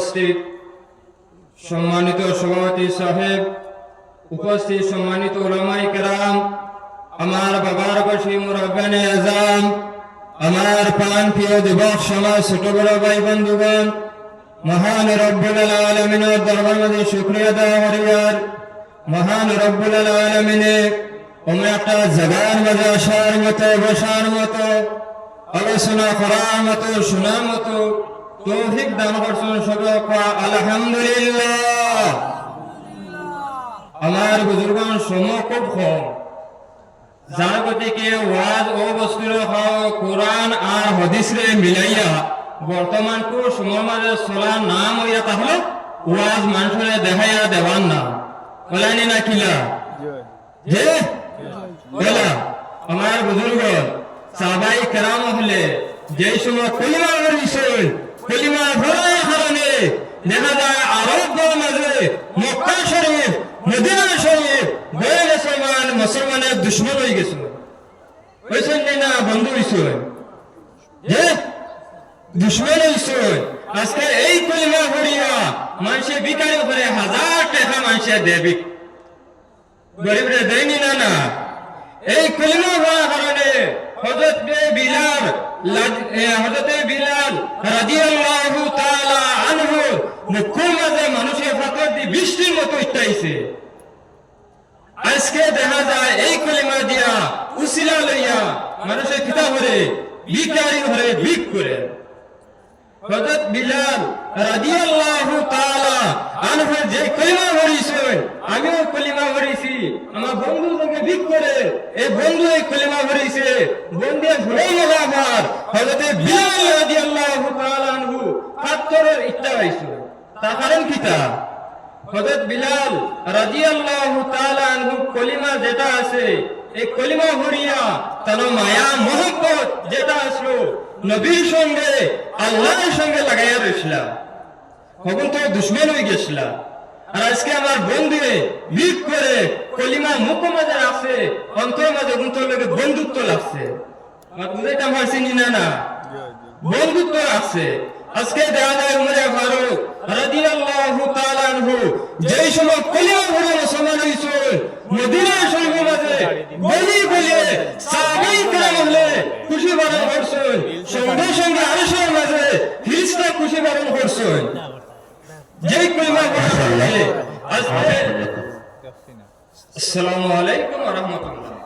উপস্থিত সম্মানিত সভাপতি সাহেব, উপস্থিত সম্মানিত উলামায়ে কেরাম, আমার বাবার বয়সী মুরব্বিয়ানে আযম, আমার প্রাণ প্রিয় যুবক সমাজ, ছোট বড় ভাই বন্ধুগণ, মহান রব্বুল আলামিনের দরবার মধ্যে শুকরিয়া আদায় করিয়ার মহান রব্বুল আলামিনে ওমে একটা জায়গার মাঝে আসার মতো, বসার মতো, আলোচনা করার মতো, শোনার মতো তৌফিক দান করছেন। সকলে আলহামদুলিল্লাহ। আমার বুজুর্গান সময় খুব কম, যার গতিকে ওয়াজ ও বস্তুর কোরআন আর হাদিসরে মিলাইয়া বর্তমান কো সময় মাঝে চলার নাম হইয়া তাহলে ওয়াজ মানুষের দেখাইয়া দেওয়ার না বলানি না কিলা যে বলা। আমার বুজুর্গ সাহাবায়ে কেরাম হলে যে সময় কলিমা পড়িছে, কলিমা পড়ার কারণে দেখা যায় আরবের মাঝে মক্কা শরীফ, মদিনা শরীফ হয়ে গেছে, মুসলমানের দুশ্মন হয়ে গেছে। হয়েছেন না বন্ধু হয়েছে, যে দুশ্মন হয়েছে। আজকে এই কলিমা পড়িয়া মানুষে বিকারি করে 1000 টাকা মানুষে দেবে, গরিবরে দেয়নি না। না, এই কলিমা পড়ার কারণে হযরত বিলাল রাদিয়াল্লাহু তাআলা আনহু মুখের মাঝে মানুষের ফাতর দিয়ে বৃষ্টির মতো ইত্যাইছে। আজকে দেখা যায় এই কলিমা দিয়া উসিলা লইয়া মানুষের কিতা করে বিকারি করে ভিক করে। হযরত বিলাল রাদিয়াল্লাহু তাআলা আনহু যে কলিমা পড়িছে, আমিও কলিমা পড়িছি, আমার বন্ধু থেকে ভিক করে এই বন্ধু এই কলিমা পড়িছে, বন্ধু ভুলে গেল। আবার হযরত বিলাল রাদিয়াল্লাহু তাআলা আনহু পাথরের ইচ্ছা হইছে। তার কারণ কিতা? হযরত বিলাল রাদিয়াল্লাহু তাআলা আনহু কলিমা যেটা আছে, এই কলিমা পড়িয়া তার মায়া মহব্বত যেটা আসলো নবীর সঙ্গে আল্লাহর সঙ্গে লাগাইয়া রইছিলাম, কখন তো দুশ্মন হয়ে গেছিলাম। আর আজকে আমার বন্ধুরে ভিক করে কলিমা মুখ মাঝে আছে, অন্তর মাঝে অন্তর লোকে বন্ধুত্ব লাগছে। আমার বুঝাইতে পারছি না? না, বন্ধুত্ব আছে। আজকে দেখা যায় উমরে ফারুক রাদিয়াল্লাহু তাআলা আনহু যেই সময় কলিমা পড়ে মুসলমান হইছে, মদিনা শরীফের মাঝে গলি গলিয়ে সাহাবায়ে কেরাম হলে খুশি বরণ করছেন, সঙ্গে সঙ্গে আরশের মাঝে ফেরেশতা খুশি বরণ করছেন। যেই কলিমা পড়ে আজকে আসসালামু আলাইকুম ওয়া রাহমাতুল্লাহ।